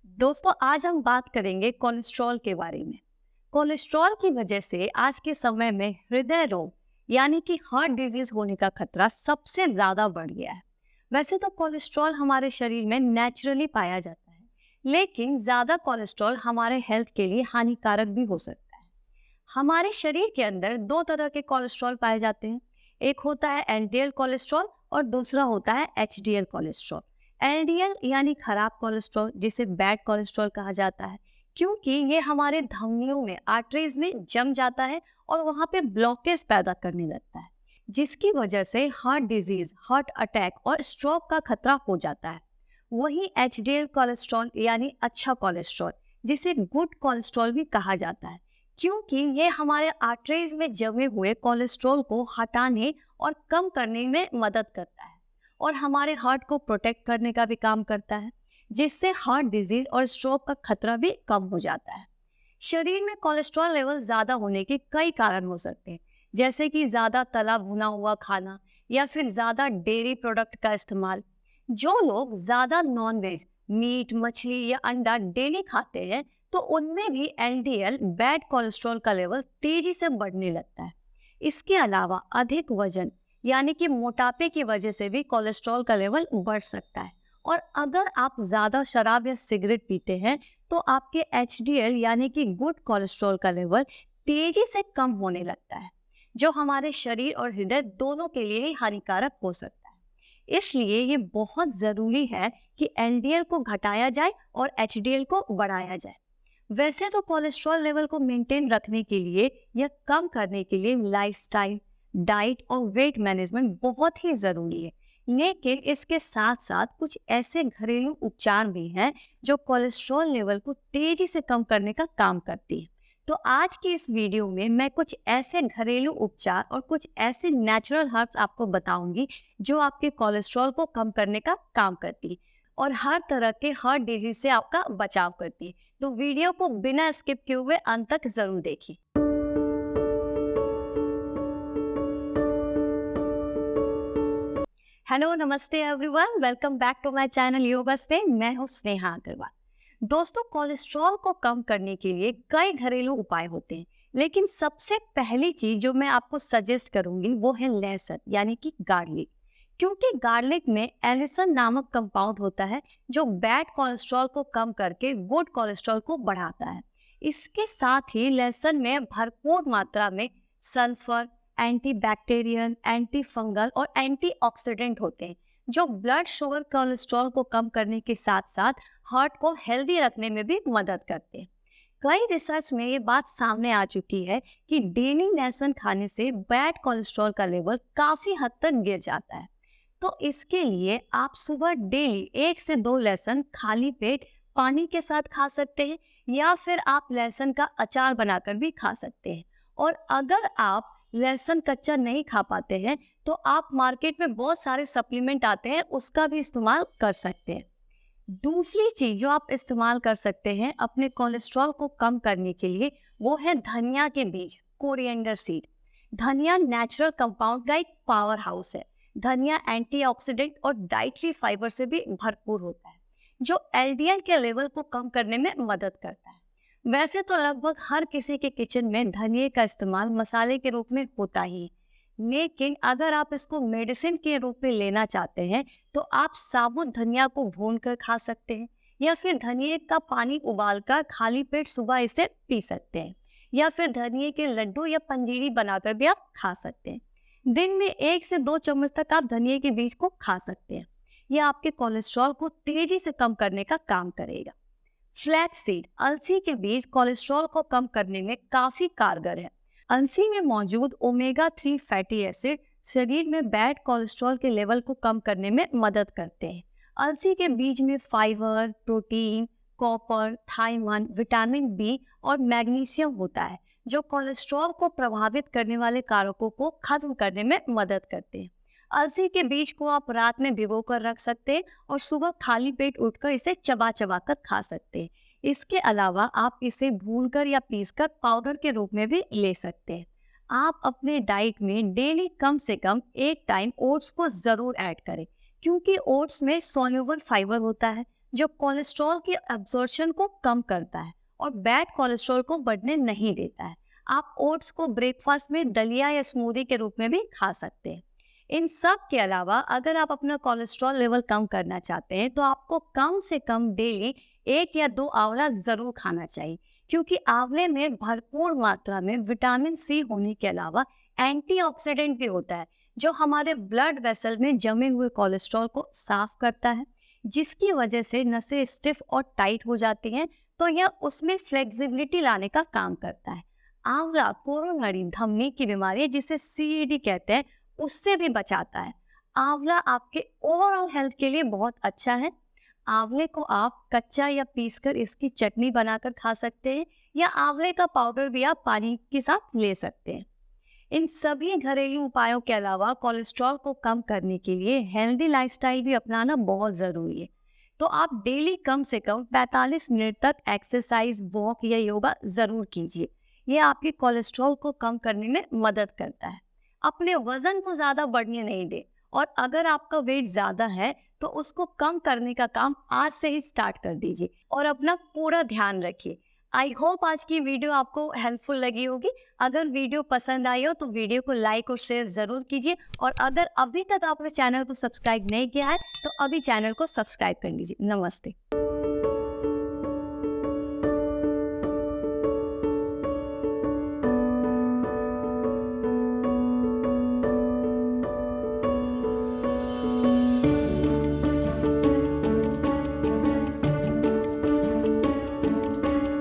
दोस्तों आज हम बात करेंगे कोलेस्ट्रॉल के बारे में। कोलेस्ट्रॉल की वजह से आज के समय में हृदय रोग यानी कि हार्ट डिजीज होने का खतरा सबसे ज्यादा बढ़ गया है। वैसे तो कोलेस्ट्रॉल हमारे शरीर में नेचुरली पाया जाता है, लेकिन ज्यादा कोलेस्ट्रॉल हमारे हेल्थ के लिए हानिकारक भी हो सकता है। हमारे शरीर के अंदर दो तरह के कोलेस्ट्रॉल पाए जाते हैं। एक होता है एलडीएल कोलेस्ट्रॉल और दूसरा होता है एचडीएल कोलेस्ट्रॉल। एलडीएल यानी खराब कोलेस्ट्रॉल, जिसे बैड कोलेस्ट्रॉल कहा जाता है, क्योंकि ये हमारे धमनियों में आर्टरीज में जम जाता है और वहां पे ब्लॉकेज पैदा करने लगता है, जिसकी वजह से हार्ट डिजीज, हार्ट अटैक और स्ट्रोक का खतरा हो जाता है। वहीं एचडीएल कोलेस्ट्रॉल यानी अच्छा कोलेस्ट्रॉल, जिसे गुड कोलेस्ट्रॉल भी कहा जाता है, क्योंकि ये हमारे आर्टरीज में जमे हुए कोलेस्ट्रॉल को हटाने और कम करने में मदद करता है और हमारे हार्ट को प्रोटेक्ट करने का भी काम करता है, जिससे हार्ट डिजीज और स्ट्रोक का खतरा भी कम हो जाता है। शरीर में कोलेस्ट्रॉल लेवल ज्यादा होने के कई कारण हो सकते हैं, जैसे कि ज्यादा तला भुना हुआ खाना या फिर ज्यादा डेयरी प्रोडक्ट का इस्तेमाल। जो लोग ज्यादा नॉन वेज, मीट, मछली या अंडा डेली खाते हैं, तो उनमें भी एलडीएल बैड कोलेस्ट्रॉल का लेवल तेजी से बढ़ने लगता है। इसके अलावा अधिक वजन यानी कि मोटापे की वजह से भी कोलेस्ट्रॉल का लेवल बढ़ सकता है। और अगर आप ज्यादा शराब या सिगरेट पीते हैं, तो आपके एचडीएल यानी कि गुड कोलेस्ट्रॉल का लेवल तेजी से कम होने लगता है, जो हमारे शरीर और हृदय दोनों के लिए ही हानिकारक हो सकता है। इसलिए ये बहुत जरूरी है कि एलडीएल को घटाया जाए और एचडीएल को बढ़ाया जाए। वैसे तो कोलेस्ट्रॉल लेवल को मेंटेन रखने के लिए या कम करने के लिए लाइफस्टाइल, डाइट और वेट मैनेजमेंट बहुत ही जरूरी है, लेकिन इसके साथ साथ कुछ ऐसे घरेलू उपचार भी हैं जो कोलेस्ट्रॉल लेवल को तेजी से कम करने का काम करती है। तो आज की इस वीडियो में मैं कुछ ऐसे घरेलू उपचार और कुछ ऐसे नेचुरल हर्ब्स आपको बताऊंगी जो आपके कोलेस्ट्रॉल को कम करने का काम करती है और हर तरह के हार्ट डिजीज से आपका बचाव करती है। तो वीडियो को बिना स्किप किए हुए अंत तक जरूर देखिए। हेलो, नमस्ते everyone, welcome back to my channel yoga stay. मैं हूँ स्नेहा अग्रवाल। दोस्तों, कोलेस्ट्रॉल को कम करने के लिए कई घरेलू उपाय होते हैं, लेकिन सबसे पहली चीज जो मैं आपको सजेस्ट करूंगी वो है लहसुन यानी कि गार्लिक। क्योंकि गार्लिक में एलिसन नामक कंपाउंड होता है जो बैड कोलेस्ट्रॉल को कम करके गुड कोलेस्ट्रॉल को बढ़ाता है। इसके साथ ही लहसुन में भरपूर मात्रा में sulphur, anti bacterial, anti fungal और एंटीऑक्सीडेंट होते हैं, जो ब्लड शुगर कोलेस्ट्रॉल को कम करने के साथ साथ हार्ट को हेल्दी रखने में भी मदद करते हैं। कई रिसर्च में ये बात सामने आ चुकी है कि डेली लहसुन खाने से बैड कोलेस्ट्रॉल का लेवल काफी हद तक गिर जाता है। तो इसके लिए आप सुबह डेली 1 से 2 लहसुन खाली पेट पानी के साथ खा सकते हैं, या फिर आप लहसुन का अचार बनाकर भी खा सकते हैं। और अगर आप लहसुन कच्चा नहीं खा पाते हैं, तो आप मार्केट में बहुत सारे सप्लीमेंट आते हैं, उसका भी इस्तेमाल कर सकते हैं। दूसरी चीज जो आप इस्तेमाल कर सकते हैं अपने कोलेस्ट्रॉल को कम करने के लिए, वो है धनिया के बीज, कोरिएंडर सीड। धनिया नेचुरल कंपाउंड का एक पावर हाउस है। धनिया एंटीऑक्सीडेंट और डाइटरी फाइबर से भी भरपूर होता है, जो एलडीएल के लेवल को कम करने में मदद करता है। वैसे तो लगभग हर किसी के किचन में धनिया का इस्तेमाल मसाले के रूप में होता ही है, लेकिन अगर आप इसको मेडिसिन के रूप में लेना चाहते हैं, तो आप साबुत धनिया को भूनकर खा सकते हैं, या फिर धनिया का पानी उबालकर खाली पेट सुबह इसे पी सकते हैं, या फिर धनिया के लड्डू या पंजीरी बनाकर भी आप खा सकते हैं। दिन में 1 से 2 चम्मच तक आप धनिया के बीज को खा सकते हैं। यह आपके कोलेस्ट्रॉल को तेजी से कम करने का काम करेगा। फ्लैक्स सीड, अलसी के बीज कोलेस्ट्रॉल को कम करने में काफी कारगर है। अलसी में मौजूद ओमेगा 3 फैटी एसिड शरीर में बैड कोलेस्ट्रॉल के लेवल को कम करने में मदद करते हैं। अलसी के बीज में fibre, protein, copper, thiamine, vitamin B और मैग्नीशियम होता है, जो कोलेस्ट्रॉल को प्रभावित करने वाले कारकों को खत्म करने में मदद करते हैं। अलसी के बीज को आप रात में भिगो कर रख सकते हैं और सुबह खाली पेट उठकर इसे चबा चबा कर खा सकते हैं। इसके अलावा आप इसे भूनकर या पीसकर पाउडर के रूप में भी ले सकते हैं। आप अपने डाइट में डेली कम से कम एक टाइम ओट्स को जरूर ऐड करें, क्योंकि ओट्स में सोल्यूबल फाइबर होता है जो कोलेस्ट्रॉल की एब्जॉर्प्शन को कम करता है और बैड कोलेस्ट्रॉल को बढ़ने नहीं देता है। आप ओट्स को ब्रेकफास्ट में दलिया या स्मूदी के रूप में भी खा सकते हैं। इन सब के अलावा अगर आप अपना कोलेस्ट्रॉल लेवल कम करना चाहते हैं तो आपको कम से कम डेली 1 या 2 आंवला ज़रूर खाना चाहिए, क्योंकि आंवले में भरपूर मात्रा में विटामिन सी होने के अलावा एंटीऑक्सीडेंट भी होता है, जो हमारे ब्लड वेसल में जमे हुए कोलेस्ट्रॉल को साफ करता है, जिसकी वजह से नसें स्टिफ और टाइट हो जाती हैं, तो यह उसमें फ्लेक्सिबिलिटी लाने का काम करता है। आंवला कोरोनरी धमनी की बीमारी है, जिसे सीईडी कहते हैं, उससे भी बचाता है। आंवला आपके ओवरऑल हेल्थ के लिए बहुत अच्छा है। आंवले को आप कच्चा या पीसकर इसकी चटनी बनाकर खा सकते हैं, या आंवले का पाउडर भी आप पानी के साथ ले सकते हैं। इन सभी घरेलू उपायों के अलावा कोलेस्ट्रॉल को कम करने के लिए हेल्दी लाइफस्टाइल भी अपनाना बहुत ज़रूरी है। तो आप डेली कम से कम 45 मिनट तक एक्सरसाइज, वॉक या योगा ज़रूर कीजिए। ये आपके कोलेस्ट्रॉल को कम करने में मदद करता है। अपने वजन को ज़्यादा बढ़ने नहीं दें, और अगर आपका वेट ज़्यादा है तो उसको कम करने का काम आज से ही स्टार्ट कर दीजिए और अपना पूरा ध्यान रखिए। आई होप आज की वीडियो आपको हेल्पफुल लगी होगी। अगर वीडियो पसंद आई हो तो वीडियो को लाइक और शेयर ज़रूर कीजिए, और अगर अभी तक आपने चैनल को सब्सक्राइब नहीं किया है तो अभी चैनल को सब्सक्राइब कर लीजिए। नमस्ते।